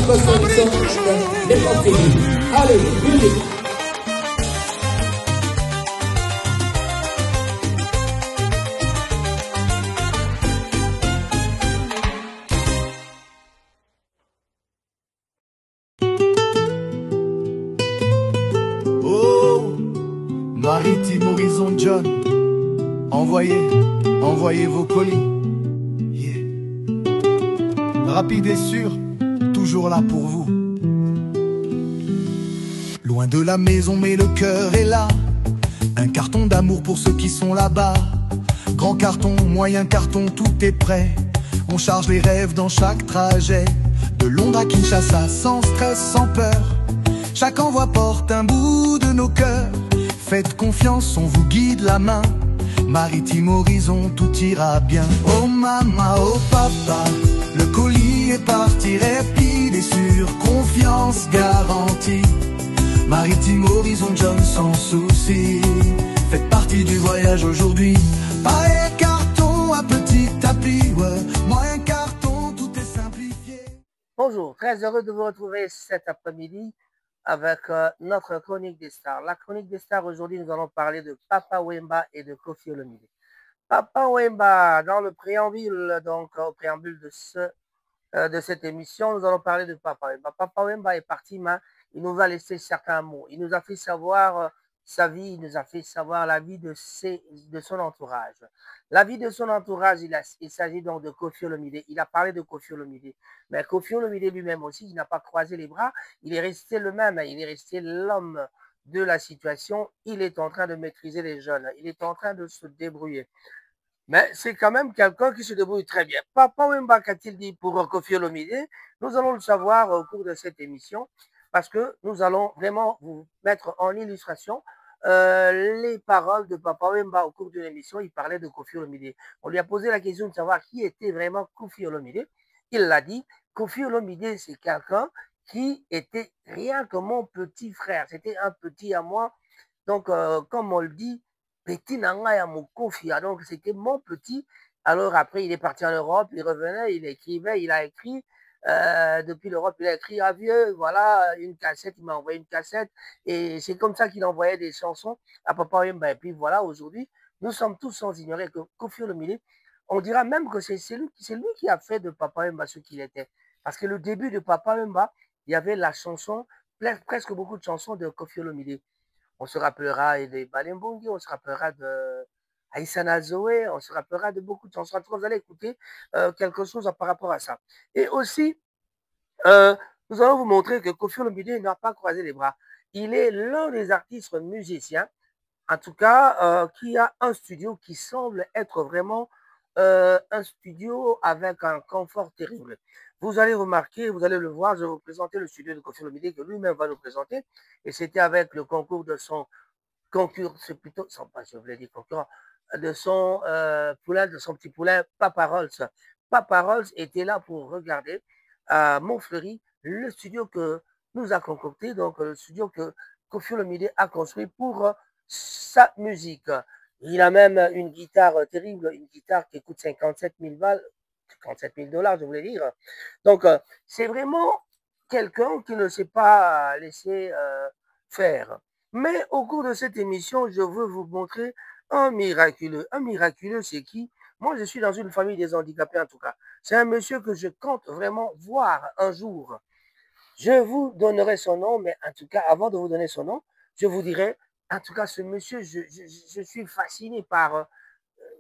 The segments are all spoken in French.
notre sélection de l'époque. Allez, musique. Maritime Horizon John, envoyez vos colis. Yeah. Rapide et sûr, toujours là pour vous. Loin de la maison mais le cœur est là. Un carton d'amour pour ceux qui sont là-bas. Grand carton, moyen carton, tout est prêt. On charge les rêves dans chaque trajet. De Londres à Kinshasa, sans stress, sans peur. Chaque envoi porte un bout de nos cœurs. Faites confiance, on vous guide la main. Maritime Horizon, tout ira bien. Oh maman, oh papa, le colis est parti rapide et sûr. Confiance garantie. Maritime Horizon John sans souci. Faites partie du voyage aujourd'hui. Pas un carton, un petit tapis, ouais. Moi un carton, tout est simplifié. Bonjour, très heureux de vous retrouver cet après-midi avec notre chronique des stars. La chronique des stars, aujourd'hui, nous allons parler de Papa Wemba et de Koffi Olomide. Papa Wemba, dans le préambule, donc au préambule de cette émission, nous allons parler de Papa Wemba. Papa Wemba est parti, mais il nous a laissé certains mots. Il nous a fait savoir sa vie, il nous a fait savoir la vie de son entourage. La vie de son entourage, il s'agit donc de Koffi Olomide. Il a parlé de Koffi Olomide. Mais Koffi Olomide lui-même aussi, il n'a pas croisé les bras. Il est resté le même. Il est resté l'homme de la situation. Il est en train de maîtriser les jeunes. Il est en train de se débrouiller. Mais c'est quand même quelqu'un qui se débrouille très bien. Papa Wemba, qu'a-t-il dit pour Koffi Olomide? Nous allons le savoir au cours de cette émission parce que nous allons vraiment vous mettre en illustration les paroles de Papa Wemba au cours de l'émission. Il parlait de Koffi Olomide. On lui a posé la question de savoir qui était vraiment Koffi Olomide. Il l'a dit, Koffi Olomide, c'est quelqu'un qui était rien que mon petit frère. C'était un petit à moi. Donc, comme on le dit, petit nanga ya Mokofi. Donc, c'était mon petit. Alors, après, il est parti en Europe, il revenait, il écrivait, il a écrit. Depuis l'Europe, il a écrit à vieux, voilà, une cassette, il m'a envoyé une cassette. Et c'est comme ça qu'il envoyait des chansons à Papa Wemba. Et puis voilà, aujourd'hui, nous sommes tous sans ignorer que Koffi Olomide, on dira même que c'est lui qui a fait de Papa Wemba ce qu'il était. Parce que le début de Papa Wemba, il y avait la chanson, presque beaucoup de chansons de Koffi Olomide. On se rappellera de Balembongi, on se rappellera de Aïssana Zoé, on se rappellera de beaucoup de chansons. En tout cas, vous allez écouter quelque chose par rapport à ça. Et aussi, nous allons vous montrer que Koffi Olomide n'a pas croisé les bras. Il est l'un des artistes musiciens, en tout cas, qui a un studio qui semble être vraiment un studio avec un confort terrible. Vous allez remarquer, vous allez le voir, je vais vous présenter le studio de Koffi Olomide que lui-même va nous présenter. Et c'était avec le concours de son concurrent, c'est plutôt, je voulais dire concurrent, de son poulain, de son petit poulain, Papa Rolls. Papa Rolls était là pour regarder à Montfleury le studio que nous a concocté, donc le studio que Koffi Olomide a construit pour sa musique. Il a même une guitare terrible, une guitare qui coûte 57 000 balles, 57 000 $, je voulais dire. Donc, c'est vraiment quelqu'un qui ne s'est pas laissé faire. Mais au cours de cette émission, je veux vous montrer un miraculeux. Un miraculeux, c'est qui? Moi, je suis dans une famille des handicapés, en tout cas. C'est un monsieur que je compte vraiment voir un jour. Je vous donnerai son nom, mais en tout cas, avant de vous donner son nom, je vous dirai, en tout cas, ce monsieur, je suis fasciné par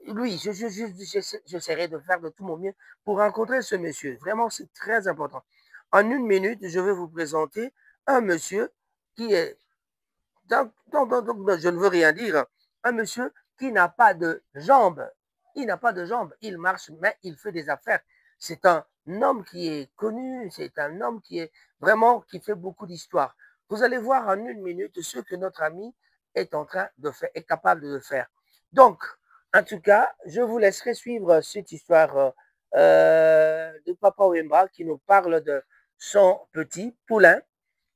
lui. J'essaierai de faire de tout mon mieux pour rencontrer ce monsieur. Vraiment, c'est très important. En une minute, je vais vous présenter un monsieur qui est, donc, je ne veux rien dire, un monsieur qui n'a pas de jambes. Il n'a pas de jambes. Il marche, mais il fait des affaires. C'est un homme qui est connu, c'est un homme qui est vraiment, qui fait beaucoup d'histoire. Vous allez voir en une minute ce que notre ami est en train de faire, est capable de faire. Donc, en tout cas, je vous laisserai suivre cette histoire de Papa Wemba qui nous parle de son petit poulain,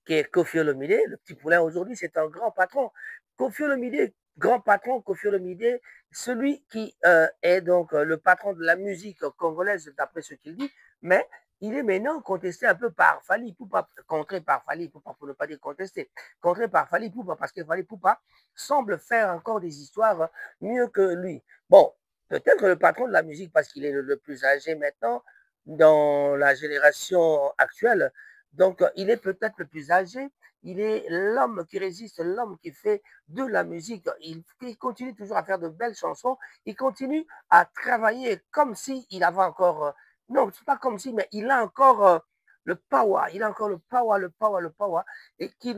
qui est Koffi Olomide. Le petit poulain aujourd'hui, c'est un grand patron. Koffi Olomide, grand patron, Koffi Olomide, celui qui est donc le patron de la musique congolaise, d'après ce qu'il dit, mais il est maintenant contesté un peu par Fally Ipupa, contré par Fally Ipupa, pour ne pas dire contesté, contré par Fally Ipupa, parce que Fally Ipupa semble faire encore des histoires mieux que lui. Bon, peut-être le patron de la musique, parce qu'il est le plus âgé maintenant dans la génération actuelle, donc il est peut-être le plus âgé, il est l'homme qui résiste, l'homme qui fait de la musique, il continue toujours à faire de belles chansons, il continue à travailler comme s'il avait encore non, c'est pas comme si, mais il a encore le power, il a encore le power, le power, le power, et qui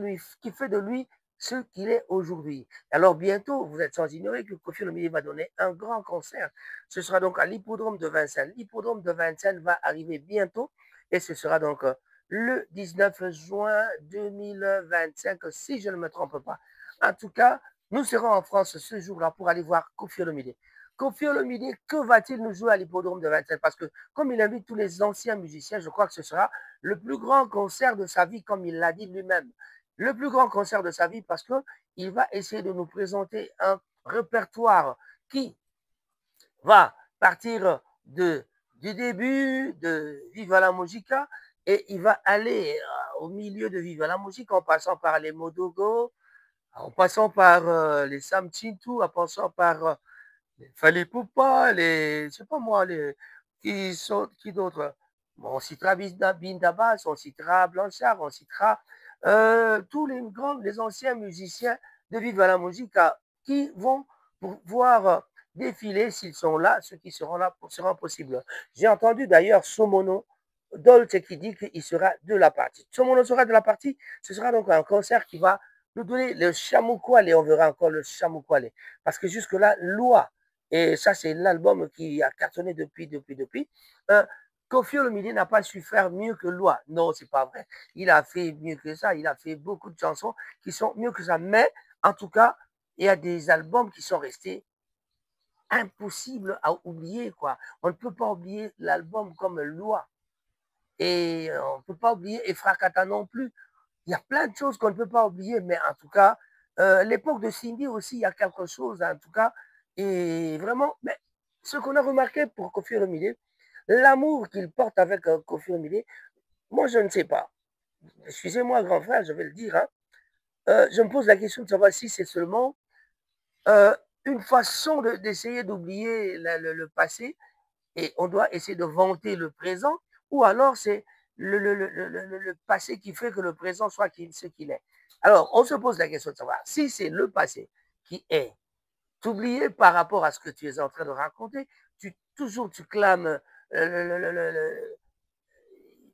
fait de lui ce qu'il est aujourd'hui. Alors bientôt, vous êtes sans ignorer que Koffi Olomide va donner un grand concert. Ce sera donc à l'hippodrome de Vincennes. L'hippodrome de Vincennes va arriver bientôt, et ce sera donc le 19 juin 2025, si je ne me trompe pas. En tout cas, nous serons en France ce jour-là pour aller voir Koffi Olomide. Koffi Olomide, que va-t-il nous jouer à l'hippodrome de Vincennes? Parce que comme il invite tous les anciens musiciens, je crois que ce sera le plus grand concert de sa vie, comme il l'a dit lui-même. Le plus grand concert de sa vie parce qu'il va essayer de nous présenter un répertoire qui va partir du début de Viva la Musica et il va aller au milieu de Viva la Musica en passant par les Modogo, en passant par les Sam Chintu, en passant par Fallait pas les, je sais pas moi, qui d'autres? Bon, on citera Bindabas, on citera Blanchard, on citera tous les anciens musiciens de Viva la Musica qui vont pouvoir défiler s'ils sont là, ceux qui seront là seront possibles. J'ai entendu d'ailleurs Somono Dolce qui dit qu'il sera de la partie. Somono sera de la partie, ce sera donc un concert qui va nous donner le Chamoukoualé, on verra encore le Chamoukoualé. Parce que jusque-là, Loi, et ça, c'est l'album qui a cartonné depuis. Koffi Olomide n'a pas su faire mieux que Loi. Non, c'est pas vrai. Il a fait mieux que ça. Il a fait beaucoup de chansons qui sont mieux que ça. Mais, en tout cas, il y a des albums qui sont restés impossibles à oublier, quoi. On ne peut pas oublier l'album comme Loi. Et on ne peut pas oublier Efrakata non plus. Il y a plein de choses qu'on ne peut pas oublier, mais en tout cas, l'époque de Cindy aussi, il y a quelque chose, en tout cas, et vraiment, mais ce qu'on a remarqué pour Koffi Olomide, l'amour qu'il porte avec Koffi Olomide, moi, je ne sais pas. Excusez-moi, grand frère, je vais le dire, hein. Je me pose la question de savoir si c'est seulement euh, une façon d'essayer d'oublier le passé et on doit essayer de vanter le présent, ou alors c'est le passé qui fait que le présent soit ce qu'il est. Alors, on se pose la question de savoir si c'est le passé qui est oublié par rapport à ce que tu es en train de raconter, toujours tu clames,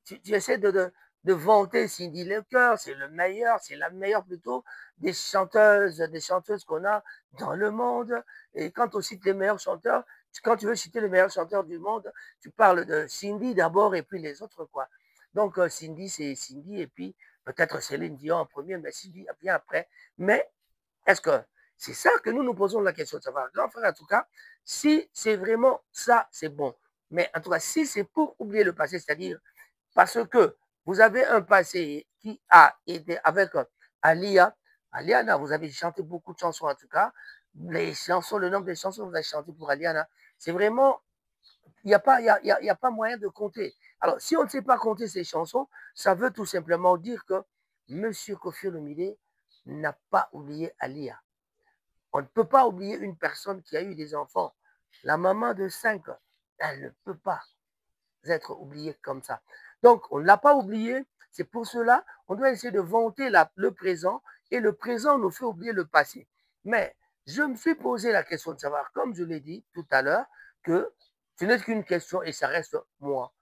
tu essaies de vanter Cindy Lecœur, c'est le meilleur, c'est la meilleure plutôt des chanteuses qu'on a dans le monde. Et quand on cite les meilleurs chanteurs, quand tu veux citer les meilleurs chanteurs du monde, tu parles de Cindy d'abord et puis les autres, quoi. Donc, Cindy, c'est Cindy, et puis peut-être Céline Dion en premier, mais Cindy vient après. Mais est-ce que c'est ça que nous nous posons la question de savoir? Grand frère, en tout cas, si c'est vraiment ça, c'est bon. Mais en tout cas, si c'est pour oublier le passé, c'est-à-dire parce que vous avez un passé qui a été avec Alia. Aliana, vous avez chanté beaucoup de chansons en tout cas. Les chansons, le nombre de chansons que vous avez chanté pour Aliana, c'est vraiment, il n'y a, pas, y a pas moyen de compter. Alors, si on ne sait pas compter ces chansons, ça veut tout simplement dire que M. Koffi Olomide n'a pas oublié Alia. On ne peut pas oublier une personne qui a eu des enfants. La maman de 5, elle ne peut pas être oubliée comme ça. Donc, on ne l'a pas oublié. C'est pour cela on doit essayer de vanter le présent et le présent nous fait oublier le passé. Mais je me suis posé la question de savoir, comme je l'ai dit tout à l'heure, que ce n'est qu'une question et ça reste moi.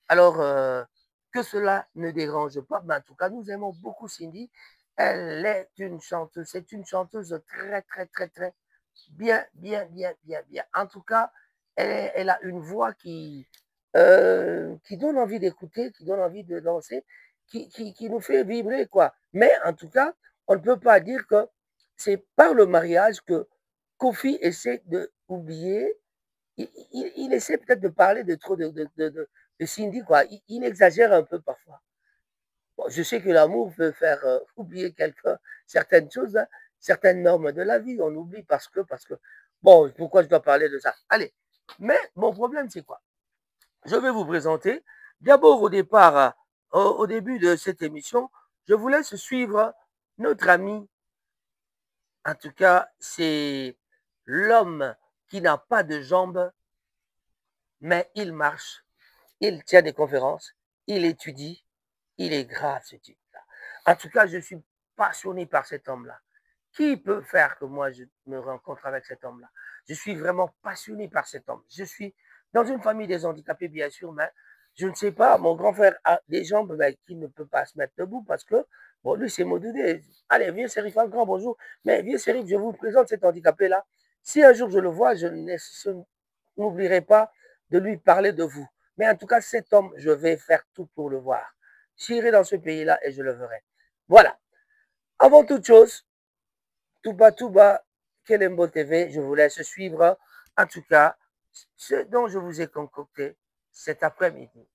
Alors, que cela ne dérange pas, mais en tout cas, nous aimons beaucoup Cindy. Elle est une chanteuse, c'est une chanteuse très, très, très, très bien, bien, bien, bien, bien. En tout cas, elle a une voix qui donne envie d'écouter, qui donne envie de danser, qui nous fait vibrer, quoi. Mais en tout cas, on ne peut pas dire que c'est par le mariage que Koffi essaie d'oublier. Il essaie peut-être de parler de trop de Cindy, quoi. Il exagère un peu parfois. Bon, je sais que l'amour peut faire oublier certaines choses, hein, certaines normes de la vie. On oublie parce que, bon, pourquoi je dois parler de ça? Allez, mais mon problème, c'est quoi? Je vais vous présenter D'abord, au départ, au début de cette émission, je vous laisse suivre notre ami. En tout cas, c'est l'homme qui n'a pas de jambes, mais il marche, il tient des conférences, il étudie, il est grave ce type-là. En tout cas, je suis passionné par cet homme-là. Qui peut faire que moi je me rencontre avec cet homme-là? Je suis vraiment passionné par cet homme. Je suis dans une famille des handicapés, bien sûr, mais je ne sais pas, mon grand frère a des jambes qui ne peut pas se mettre debout parce que, bon, lui, c'est Modoudé. Allez, viens, Serif, un grand bonjour. Mais viens, Serif, je vous présente cet handicapé-là. Si un jour je le vois, je n'oublierai pas de lui parler de vous. Mais en tout cas, cet homme, je vais faire tout pour le voir. J'irai dans ce pays-là et je le verrai. Voilà. Avant toute chose, Touba, Kelembo TV, je vous laisse suivre, en tout cas, ce dont je vous ai concocté cet après-midi.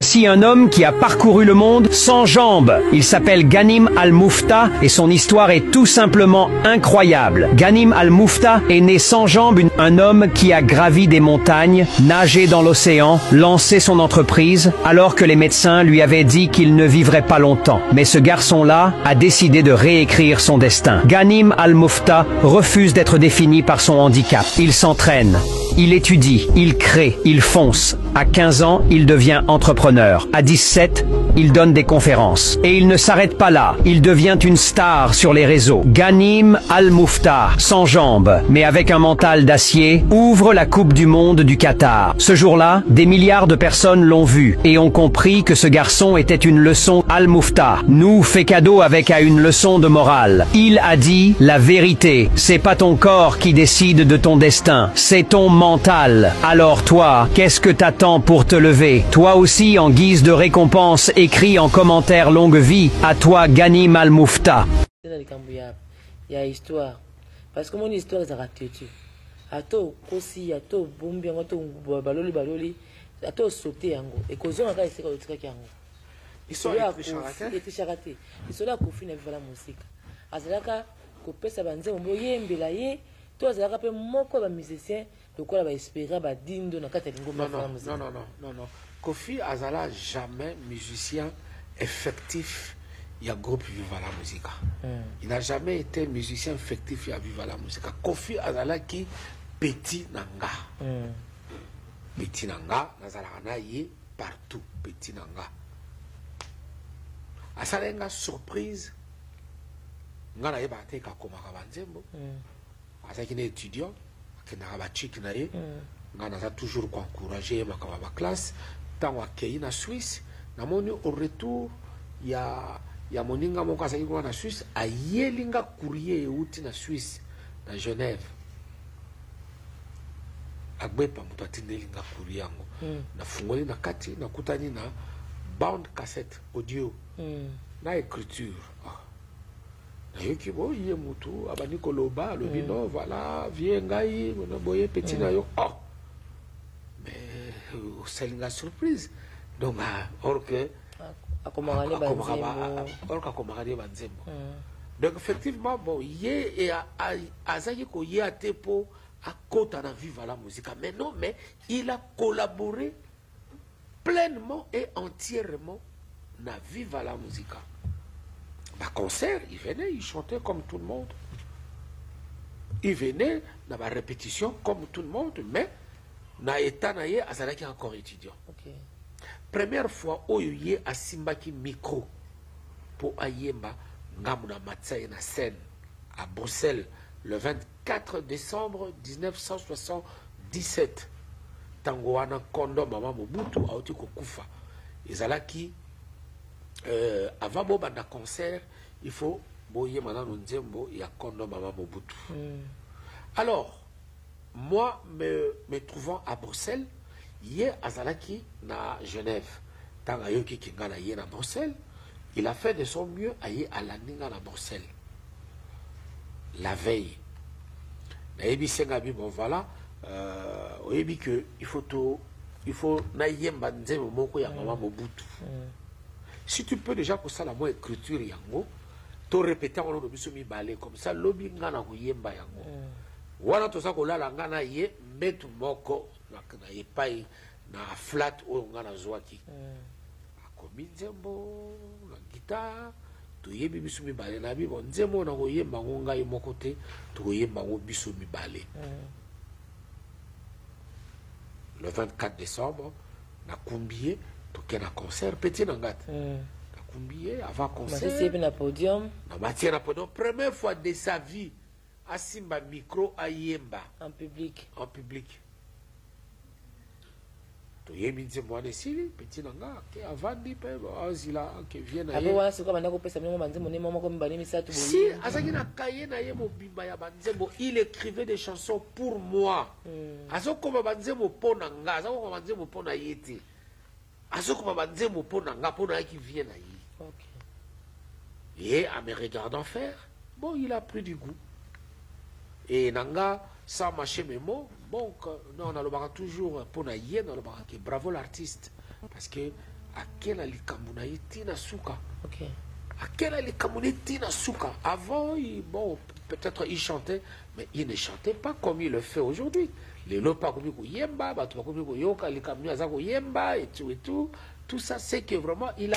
Si un homme qui a parcouru le monde sans jambes. Il s'appelle Ghanim Al-Moufta et son histoire est tout simplement incroyable. Ghanim Al-Moufta est né sans jambes, un homme qui a gravi des montagnes, nagé dans l'océan, lancé son entreprise, alors que les médecins lui avaient dit qu'il ne vivrait pas longtemps. Mais ce garçon-là a décidé de réécrire son destin. Ghanim Al-Moufta refuse d'être défini par son handicap. Il s'entraîne. Il étudie, il crée, il fonce. À 15 ans, il devient entrepreneur. À 17, il donne des conférences. Et il ne s'arrête pas là. Il devient une star sur les réseaux. Ghanim Al-Moufta, sans jambes, mais avec un mental d'acier, ouvre la Coupe du Monde du Qatar. Ce jour-là, des milliards de personnes l'ont vu et ont compris que ce garçon était une leçon. Al-Moufta nous fait cadeau avec une leçon de morale. Il a dit la vérité. C'est pas ton corps qui décide de ton destin. C'est ton mental. Alors toi, qu'est-ce que t'attends pour te lever? Toi aussi, en guise de récompense, écris en commentaire longue vie. À toi, Ghanim Al-Moufta. Il y a histoire. Parce que mon histoire est ratée. Ato kosi, ato bombi, ato baloli, ato sauté yango. Et cause on a essayé de tirer yango. Histoire est charaté. Histoire kofi na viva la musique. Azalaka kopesa banze mboye mbelaye. Toi azalaka pe moko ba musicien. Pourquoi va espérer ba dindo na kata lingoma la musique? Non. Kofi azala jamais musicien effectif. Il y a groupe Viva la Musique. Il n'a jamais été musicien effectif à Viva la Musique. Kofi azala qui petit nanga. Petit nanga, nazalana yé partout. Petit nanga. Asalenga surprise. Nga na yeba te ka komaka banzembo. Asa qui est étudiant. On a toujours encouragé ma classe. Tant qu'on na Suisse, au retour, il y a mon inga mon casa na Suisse, a yelinga courrier outi na Suisse, na Genève. Agbepa muto atindelinga courrier yango. Na fungoli na kati na kutani na bound cassette audio. Na écriture. Nayoki bo ye mutu abani koloba lobino voilà viens ngai mona boye petit na yo mais c'est une surprise donc or que akomagane banzembo donc effectivement bon ye et azaki ko ye atepo à kota na Viva la Musique mais il a collaboré pleinement et entièrement na Viva la Musique. À concert, il venait, il chantait comme tout le monde. Il venait dans la répétition comme tout le monde, mais na état naye azalaki encore étudiant. Okay. Première fois où il y a Simbaki micro pour ayemba ngamuna matsaye na scène à Bruxelles le 24 décembre 1977. Tango wana kondo mama Mobutu auti kokufa. Ezalaki avant de faire un concert, il faut boyer madame Nzembo et à Kondo Mama Mobutu. Alors, moi, me trouvant à Bruxelles, hier à Zalaki, na Genève, tant à Yoki Kingana hier à Bruxelles, il a fait de son mieux à y à la Ninga à Bruxelles. La veille. Naïbi Sengabi, bon voilà, oyebi que il faut naïyemba Nzembo moko ya Mama Mobutu. Si tu peux déjà pour ça la moi écriture yango, to répéter on le biso mi balé comme ça lobi ngana ko yemba yango. Wana to ça ko la ngana ye metu moko na yepai na flat oyo nga nazwaki akomi nzembo na guitare toyebi biso mibale na bibo nzembo na koyemba ngo ngai moko te tokoyemba ngo biso mibale le 24 décembre na Kumbiye toke na concert petit na ngata na Kumbiye avant concert na podium na matière na podium première fois de sa vie asimba micro ayemba en public toyebi nzembo wana esili petit na nga ke avandi mpe azila ke vie na ye apo wana sikoyo banda kopesa mingo banzembo ne moko mibale misato boye si azalaki na kaye na ye mobimba ya banzembo il écrivait des chansons pour moi azokoma banzembo mpo na nga azokoma banzembo mpo na ye te azokoma banzembo mpo na nga mpo na yaki vie na ye et en me regardant faire bon il a pris du goût et nanga sans mâcher mes mots bon non on a toujours pour na yé on a que bravo l'artiste parce que à quel alikambu na tina suka à quel alikambu na tina suka avant bon peut-être il chantait mais il ne chantait pas comme il le fait aujourd'hui les lots pas comme yemba ba to comme yoka alikambu azako yemba et tout ça c'est que vraiment il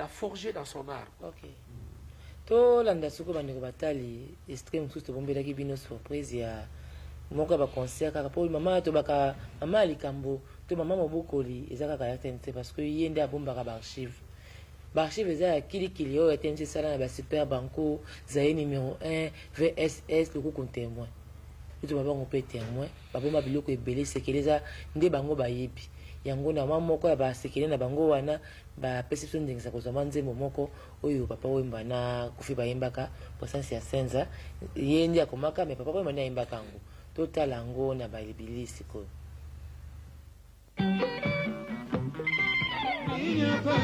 a forgé dans son art to landa suko bandeko batali extreme tout bombelaki bino surprise ya moko ba concert kaka po mama to baka mama likambo to mama mobokoli ezaka kaka tente parce que yende abombaka ba archive eza kilikili oyo tente sala na ba super banco zaye numéro 1 VSS le coup témoin to baba ngo pe témoin babomba biloko ebele sekeleza nde bango bayebi yango na mama moko ya ba sekele na bango wana ba perception ndengisa ko zama nzembo moko oyo papa wemba na kufi bayembaka posansi ya senza yendi akomaka me papa wemba na yembaka ngo totala ngo na balibilisi ko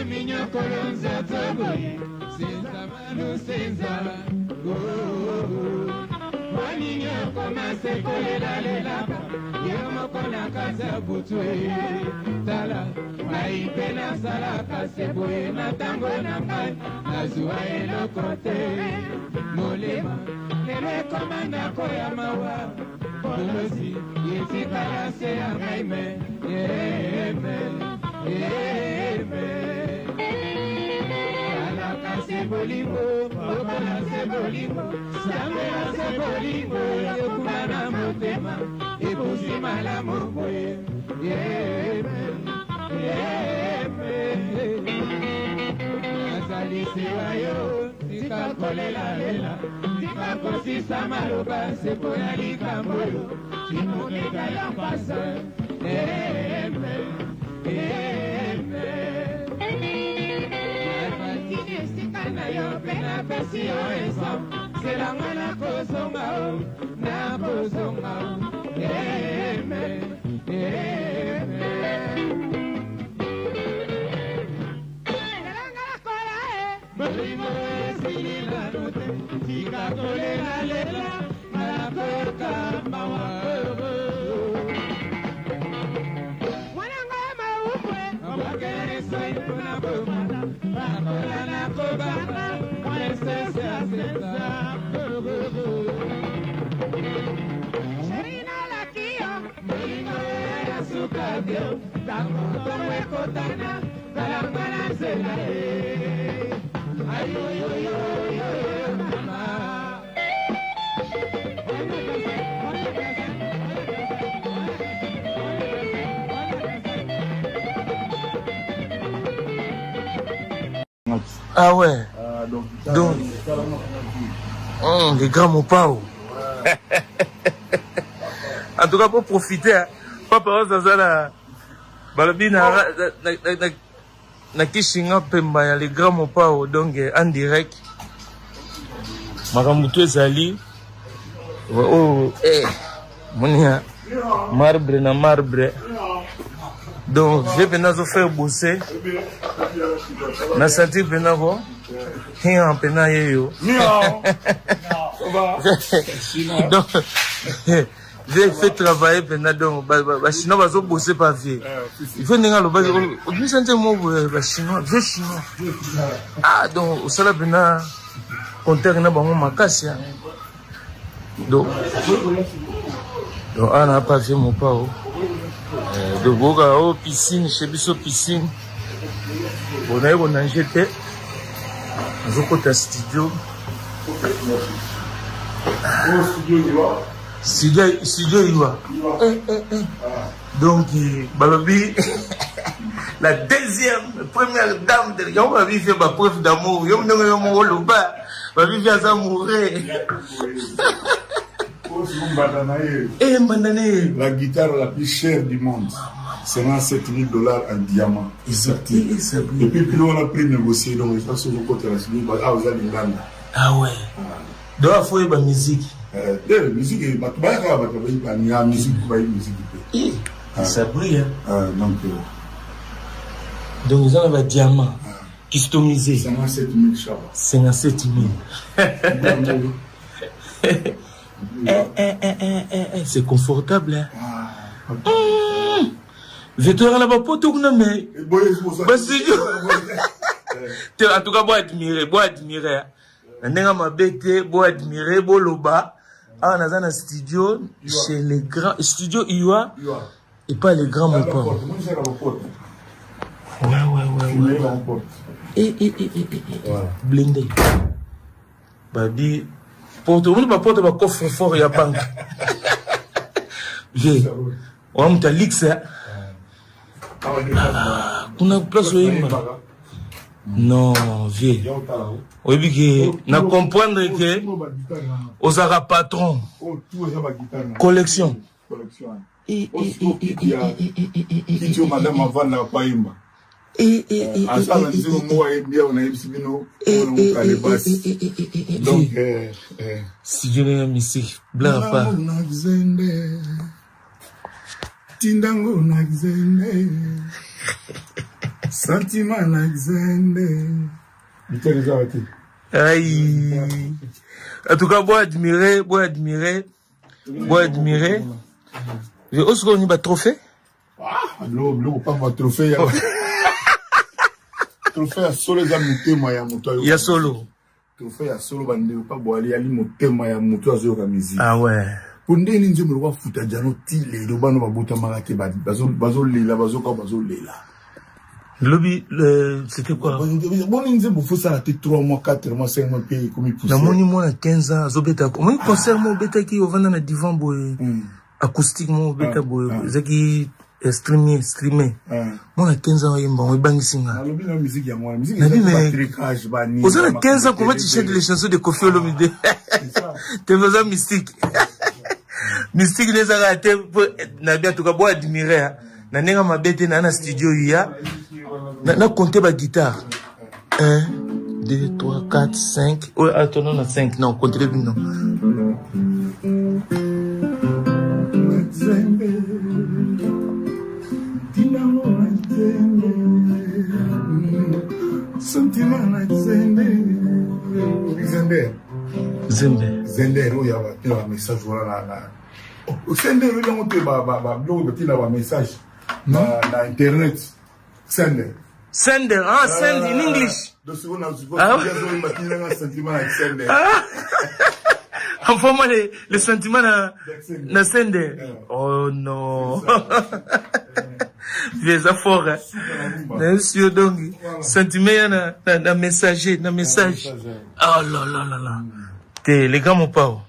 minyoko lonza toboye senza manu senza Maninyoko masekolela lelapa Yomoko na kaza butwe Tala Maipe na salaka seboye na tango na mbai Nazua elokote Molema Lele komanda koya mawa Polosi Yetika ya se ya ngaime Sebolingo, Okola Sebolingo, Samela Sebolingo, Yokumana Motema, Epusi Malamoye, Azali Sewayo, Tika Kolela Lela, Tika Kosi Samaroba, Sepoya Likamboyo, Chimukeka Yampasa, na yo pena pesi yo eso selanga na kozonga selanga na kola bolimo esili la note tika kolela lela na koka mawa mwananga maupwe obakere soy na bomana bakola na kobana princesse asenza Sherina la kio Molino ya sukabio Tango tomwe kotana Kalambana zela Ayo yo yo yo yo mama Ah ouais. Donc les grands Mopao. En tout cas, pour profiter, hein, papa, ça là, balabina na kishinga pemba ya les grands Mopao, donc en direct. Maramutu ezali. Oh, monia marbre na marbre. Donc, j'ai venu faire bosser. Na senti pena ko hin pena yeyo donc j'ai fait travailler pena donc ba chinois bazo bosser pas vie il faut ninga lo ba on sente mo ba chinois vieux chinois ah donc osala pena contact na bango makasi donc ana pas fait mon pao Donc, au piscine, chez Bisso piscine. On a jeté. Je côté studio. Studio Iwa. Donc, Balobi, la première dame de Yon va vivre ma preuve d'amour. Yon n'a pas mon rôle bas. Va vivre à ça mourir. La guitare la plus chère du monde. $57 000 en diamant. Et puis, on a pris négocier. Donc, je pense que je côté la Suisse. Ah ouais. Donc, il faut la musique. La musique, il y a musique. Ça brille. Donc, ils ont un diamant customisé. 57 000 57 000. C'est confortable. Je te rends là-bas pour tout le monde. En tout cas, moi admirer. Ma bête, moi admirer, Boloba. Ah, on a un studio chez les grands. Studio Iwa. Et pas les grands, mon père. Ouais. Blindé. Babi. Porte, on ne peut pas coffre fort, il y a banque. On a l'X. On a place où il non, vieux. Oui, na comprendre que aux arabes patron. Collection. Madame avant la païma. Donc, si je n'ai musique, blanc pas. Tindango Nagzende, Sentiment Nagzende. Aïe. En tout cas, moi admirer. Je ose qu'on y bat trophée. Ah, l'eau, pas ma trophée. Trophée à solo, il y a solo. Trophée à solo, il n'y a pas boire, il y a la musique. Ah ouais. Pour nous, nous devons foutre à Jano Tile, nous devons botter Maraki, Bazo Lila, Bazo Lila. Lobby, c'était quoi? Bon, nous devons faire ça 3 mois, 4 mois, 5 mois, pays comme il pousse. Dans mon niveau, 15 ans, Zobeta. Moi, concert, mon bêta qui est au vendant à divan, acoustique, mon bêta, qui streamé. Moi, à 15 ans, il m'a bang singa. La musique, il y a moi, la musique, aux ans 15 ans, comment tu chantes les chansons de Kofi Olomide? T'es faisant mystique. Mystique les a raté pour n'a tout cas beau admirer. Na nenga ma bête na studio ya. Na compter ba guitare. 1 2 3 4 5. Oh attends non 5 non compter bien non. Zender, il y a un message voilà. Sender, il y a un message na internet. Sender, ah, send in English. Enfin, moi, les sentiments na sender. Oh non. Les affaires, hein. Monsieur, donc, sentiment na messager, na message. Oh là. Les gars, mon pao.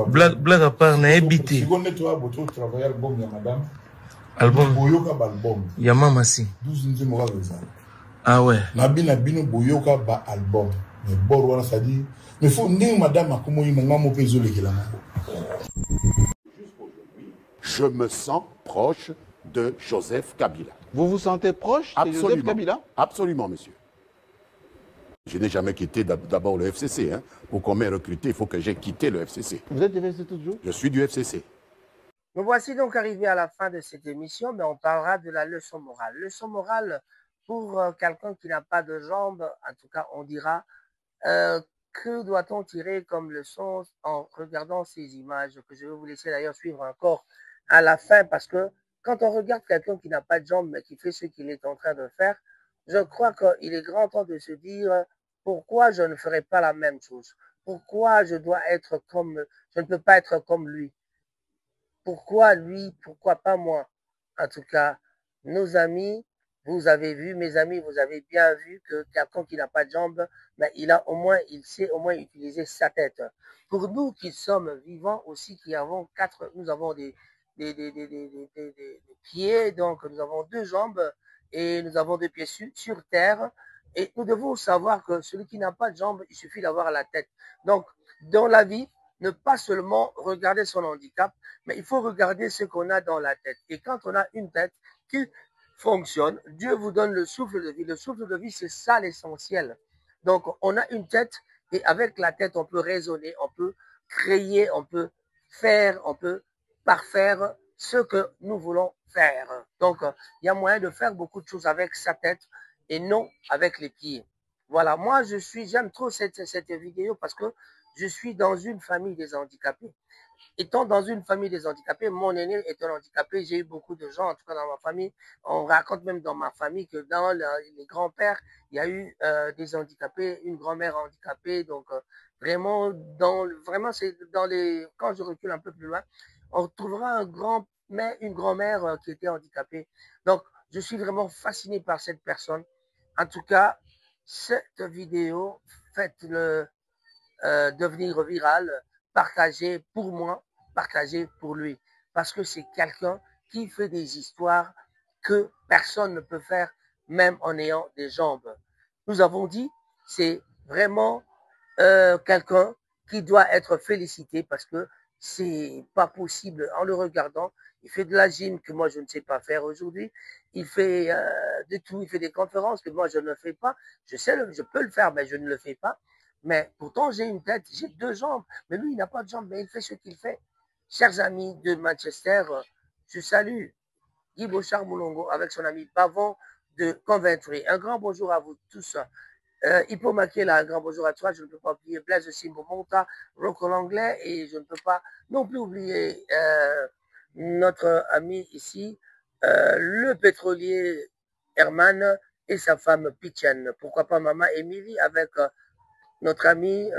Blague à part, n'a habité. Si on est toi, vous travaillez album, madame. Album. Album. Yamama si. 12 ans. Ah ouais. Nabina bino boyoka ba album. Mais bon, voilà, ça dit. Mais faut ni madame à comment il m'a mon péso le gila. Je me sens proche de Joseph Kabila. Vous vous sentez proche de Joseph Kabila? Absolument, monsieur. Je n'ai jamais quitté d'abord le FCC. Hein. Pour qu'on m'ait recruté, il faut que j'ai quitté le FCC. Vous êtes du FCC toujours? Je suis du FCC. Nous voici donc arrivés à la fin de cette émission, mais on parlera de la leçon morale. Leçon morale pour quelqu'un qui n'a pas de jambes, en tout cas on dira, que doit-on tirer comme leçon en regardant ces images que je vais vous laisser d'ailleurs suivre encore à la fin, parce que quand on regarde quelqu'un qui n'a pas de jambes mais qui fait ce qu'il est en train de faire, je crois qu'il est grand temps de se dire pourquoi je ne ferai pas la même chose, pourquoi je ne peux pas être comme lui, pourquoi lui, pourquoi pas moi. en tout cas, nos amis, vous avez vu, mes amis, vous avez bien vu que quelqu'un qui n'a pas de jambes, mais il sait au moins utiliser sa tête. Pour nous qui sommes vivants aussi, nous avons des pieds, donc nous avons 2 jambes et nous avons 2 pieds sur terre. Et nous devons savoir que celui qui n'a pas de jambes, il suffit d'avoir la tête. Donc, dans la vie, ne pas seulement regarder son handicap, mais il faut regarder ce qu'on a dans la tête. Et quand on a une tête qui fonctionne, Dieu vous donne le souffle de vie. Le souffle de vie, c'est ça l'essentiel. Donc, on a une tête et avec la tête, on peut raisonner, on peut créer, on peut faire, on peut parfaire ce que nous voulons faire. Donc, il y a moyen de faire beaucoup de choses avec sa tête et non avec les pieds. Voilà, moi, j'aime trop cette vidéo parce que je suis dans une famille des handicapés. Étant dans une famille des handicapés, mon aîné est un handicapé, j'ai eu beaucoup de gens, en tout cas dans ma famille. On raconte même dans ma famille que dans les grands-pères, il y a eu des handicapés, une grand-mère handicapée. Donc vraiment, c'est dans les... Quand je recule un peu plus loin, on trouvera une grand-mère qui était handicapée. Donc, je suis vraiment fasciné par cette personne. En tout cas, cette vidéo, faites-le devenir virale. Partagez pour moi, partagez pour lui. Parce que c'est quelqu'un qui fait des histoires que personne ne peut faire, même en ayant des jambes. Nous avons dit, c'est vraiment quelqu'un qui doit être félicité parce que c'est pas possible en le regardant. Il fait de la gym que moi je ne sais pas faire aujourd'hui. Il fait de tout, il fait des conférences que moi je ne fais pas. Je peux le faire, mais je ne le fais pas. Mais pourtant, j'ai une tête, j'ai 2 jambes. Mais lui, il n'a pas de jambes, mais il fait ce qu'il fait. Chers amis de Manchester, je salue Guy Bochard-Moulongo avec son ami Pavon de Coventry. Un grand bonjour à vous tous. Hippo Makela, un grand bonjour à toi. Je ne peux pas oublier Blaise Simbo Monta, Rocco Langlais. Et je ne peux pas non plus oublier notre ami ici, le pétrolier Herman et sa femme Pichen. Pourquoi pas Maman Émilie avec... notre ami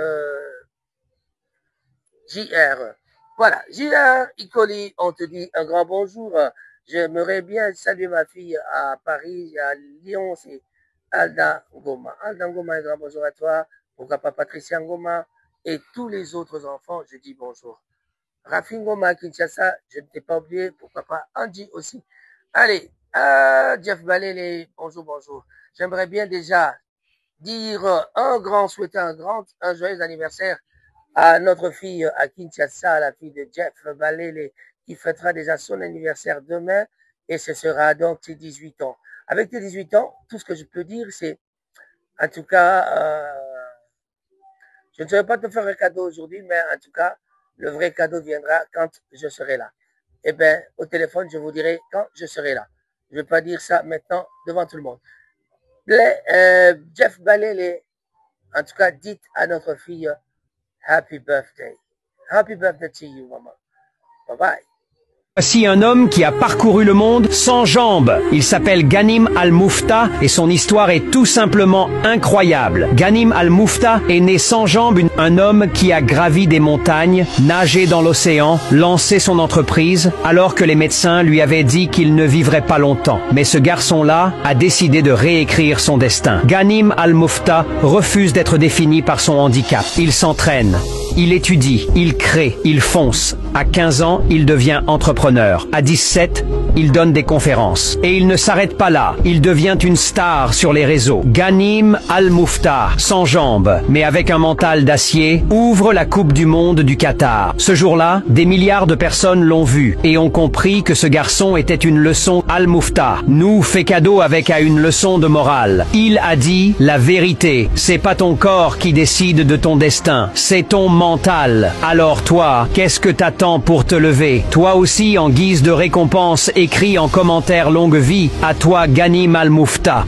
JR. Voilà, JR, Icoli, on te dit un grand bonjour. J'aimerais bien saluer ma fille à Paris, à Lyon, c'est Alda Ngoma. Alda Ngoma, un grand bonjour à toi. Pourquoi pas Patricia Ngoma et tous les autres enfants, je dis bonjour. Rafi Ngoma, Kinshasa, je ne t'ai pas oublié. Pourquoi pas Angie aussi. Allez, Jeff Balele, bonjour, bonjour. J'aimerais bien déjà dire souhaiter un joyeux anniversaire à notre fille à Kinshasa, la fille de Jeff Balele, qui fêtera déjà son anniversaire demain, et ce sera donc ses 18 ans. Avec tes 18 ans, tout ce que je peux dire, c'est, en tout cas, je ne saurais pas te faire un cadeau aujourd'hui, mais en tout cas, le vrai cadeau viendra quand je serai là. Eh bien, au téléphone, je vous dirai quand je serai là. Je ne vais pas dire ça maintenant devant tout le monde. Jeff Balele, en tout cas, dites à notre fille Happy Birthday. Happy birthday to you, maman. Bye bye. Voici un homme qui a parcouru le monde sans jambes. Il s'appelle Ghanim Al-Moufta et son histoire est tout simplement incroyable. Ghanim Al-Moufta est né sans jambes, un homme qui a gravi des montagnes, nagé dans l'océan, lancé son entreprise, alors que les médecins lui avaient dit qu'il ne vivrait pas longtemps. Mais ce garçon-là a décidé de réécrire son destin. Ghanim Al-Moufta refuse d'être défini par son handicap. Il s'entraîne, il étudie, il crée, il fonce. À 15 ans, il devient entrepreneur. À 17, il donne des conférences. Et il ne s'arrête pas là. Il devient une star sur les réseaux. Ghanim Al-Moufta, sans jambes, mais avec un mental d'acier, ouvre la Coupe du Monde du Qatar. Ce jour-là, des milliards de personnes l'ont vu et ont compris que ce garçon était une leçon. Al-Moufta nous fait cadeau avec une leçon de morale. Il a dit la vérité. C'est pas ton corps qui décide de ton destin. C'est ton mental. Alors toi, qu'est-ce que t'attends pour te lever? Toi aussi, en guise de récompense, écris en commentaire longue vie à toi Ghanim Al-Moufta.